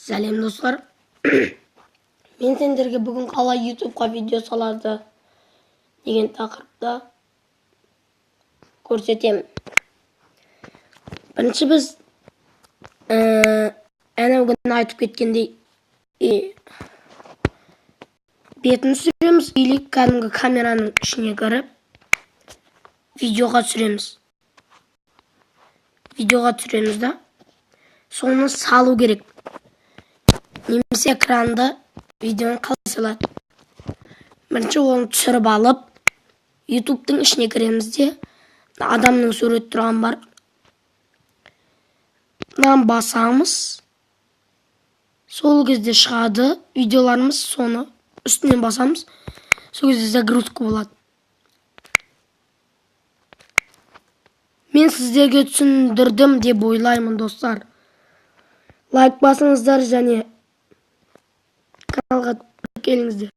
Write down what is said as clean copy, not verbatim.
Сәлем достар. Мен сендерге бүгін қалай Ютубқа видео салады деген тақырыпта көрсетемін. Бірінші біз әнеу күні айтып кеткендей бетін түсіреміз или кәдімгі камераның ішіне кіріп видеоға түсіреміз да соны салу керек. Немесе экранды видеоны қалай салады. Бірінші оны түсіріп алып, ютубтың ішіне кіреміз де, адамның суреті тұрған бар. Мынаны басамыз. Сол кезде шығады видеоларымыз, соны үстінен басамыз. Сол кезде загрузка болады. Мен сіздерге түсіндірдім деп ойлаймын достар. Лайк басыңыздар және каналға келіңіздер.